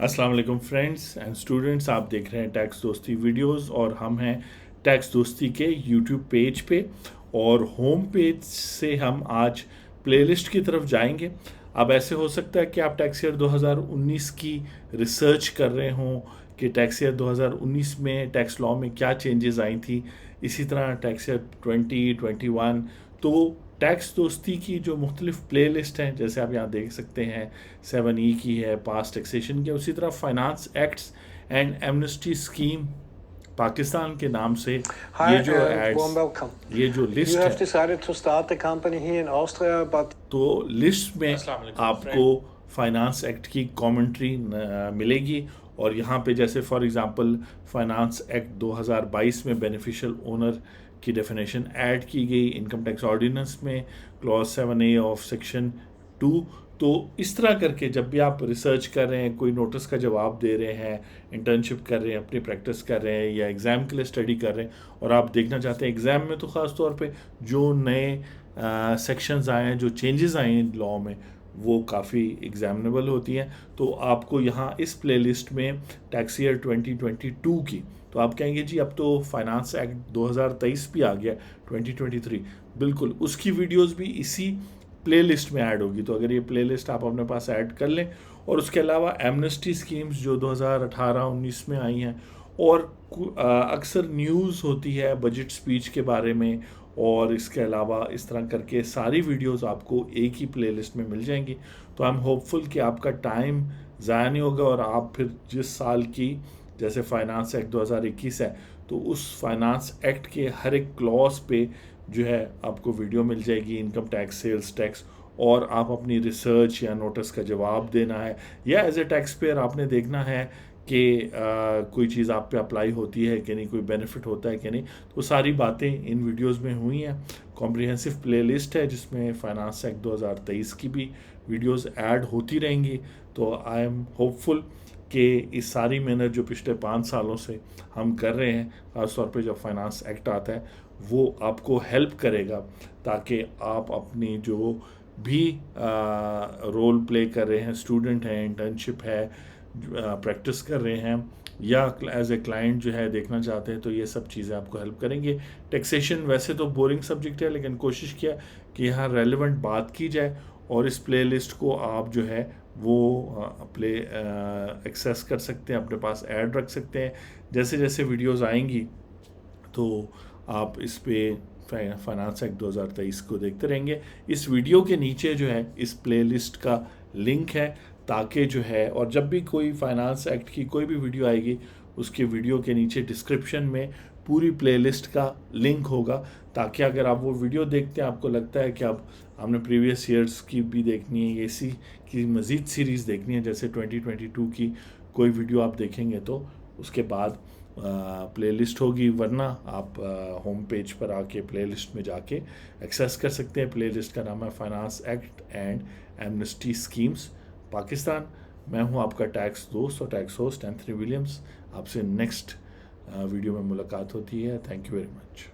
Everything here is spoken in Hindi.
अस्सलाम वालेकुम फ्रेंड्स एंड स्टूडेंट्स, आप देख रहे हैं टैक्स दोस्ती वीडियोस और हम हैं टैक्स दोस्ती के यूट्यूब पेज पे। और होम पेज से हम आज प्लेलिस्ट की तरफ जाएंगे। अब ऐसे हो सकता है कि आप टैक्स ईयर 2019 की रिसर्च कर रहे हों कि टैक्स ईयर 2019 में टैक्स लॉ में क्या चेंजेस आई थी, इसी तरह टैक्स ईयर 2021। तो टैक्स दोस्ती की जो मुख्तलिफ प्ले लिस्ट हैं, जैसे आप यहाँ देख सकते हैं 7E की है, पास टैक्सेशन की, उसी तरह finance acts and amnesty scheme Pakistan के नाम से ये Hi जो and warm एड्स, welcome. ये जो You लिस्ट have है, decided to start the company here in Austria, but तो लिस्ट में अस्सलाम वालेकुम आपको फाइनेंस एक्ट की कमेंट्री मिलेगी। और यहाँ पे जैसे फॉर एग्जांपल फाइनेंस एक्ट 2022 में बेनिफिशियल ओनर की डेफिनेशन ऐड की गई, इनकम टैक्स ऑर्डिनेंस में क्लॉज 7A ऑफ सेक्शन 2। तो इस तरह करके जब भी आप रिसर्च कर रहे हैं, कोई नोटिस का जवाब दे रहे हैं, इंटर्नशिप कर रहे हैं, अपनी प्रैक्टिस कर रहे हैं, या एग्ज़ाम के लिए स्टडी कर रहे हैं और आप देखना चाहते हैं एग्ज़ाम में तो ख़ास तौर पे जो नए सेक्शंस आए हैं, जो चेंजेस आए हैं लॉ में, वो काफ़ी एग्जामिनेबल होती हैं। तो आपको यहाँ इस प्लेलिस्ट में टैक्स ईयर 2022 की, तो आप कहेंगे जी अब तो फाइनेंस एक्ट 2023 भी आ गया, 2023, बिल्कुल उसकी वीडियोस भी इसी प्लेलिस्ट में ऐड होगी। तो अगर ये प्लेलिस्ट आप अपने पास ऐड कर लें, और उसके अलावा एमनेस्टी स्कीम्स जो 2018-19 में आई हैं, और अक्सर न्यूज़ होती है बजट स्पीच के बारे में, और इसके अलावा इस तरह करके सारी वीडियोस आपको एक ही प्लेलिस्ट में मिल जाएंगी। तो आई एम होपफुल कि आपका टाइम ज़ाया नहीं होगा और आप फिर जिस साल की, जैसे फाइनेंस एक्ट 2021 है, तो उस फाइनेंस एक्ट के हर एक क्लॉज पे जो है आपको वीडियो मिल जाएगी, इनकम टैक्स, सेल्स टैक्स, और आप अपनी रिसर्च या नोटिस का जवाब देना है, या एज ए टैक्स पेयर आपने देखना है कि कोई चीज़ आप पे अप्लाई होती है कि नहीं, कोई बेनिफिट होता है कि नहीं। तो सारी बातें इन वीडियोस में हुई हैं। कॉम्प्रिहेंसिव प्लेलिस्ट है जिसमें फाइनेंस एक्ट 2023 की भी वीडियोस ऐड होती रहेंगी। तो आई एम होपफुल कि इस सारी मेहनत जो पिछले 5 सालों से हम कर रहे हैं, ख़ासतौर पे जब फाइनेंस एक्ट आता है, वो आपको हेल्प करेगा ताकि आप अपनी जो भी रोल प्ले कर रहे हैं, स्टूडेंट हैं, इंटर्नशिप है, प्रैक्टिस कर रहे हैं, या एज ए क्लाइंट जो है देखना चाहते हैं, तो ये सब चीज़ें आपको हेल्प करेंगे। टैक्सेशन वैसे तो बोरिंग सब्जेक्ट है, लेकिन कोशिश किया कि यहाँ रेलेवेंट बात की जाए, और इस प्लेलिस्ट को आप जो है वो एक्सेस कर सकते हैं, अपने पास ऐड रख सकते हैं। जैसे जैसे वीडियोस आएंगी तो आप इस पे फाइनेंस एक्ट 2023 को देखते रहेंगे। इस वीडियो के नीचे जो है इस प्लेलिस्ट का लिंक है, ताकि जो है, और जब भी कोई फाइनेंस एक्ट की कोई भी वीडियो आएगी, उसके वीडियो के नीचे डिस्क्रिप्शन में पूरी प्लेलिस्ट का लिंक होगा, ताकि अगर आप वो वीडियो देखते हैं, आपको लगता है कि अब हमने प्रीवियस ईयर्स की भी देखनी है, इसी की मज़ीद सीरीज़ देखनी है, जैसे 2022 की कोई वीडियो आप देखेंगे तो उसके बाद प्लेलिस्ट होगी, वरना आप होम पेज पर आके प्लेलिस्ट में जाके एक्सेस कर सकते हैं। प्लेलिस्ट का नाम है finance act and amnesty schemes Pakistan. मैं हूं आपका टैक्स दोस्त और टैक्स होस्ट एंथनी विलियम्स। आपसे नेक्स्ट वीडियो में मुलाकात होती है। Thank you very much.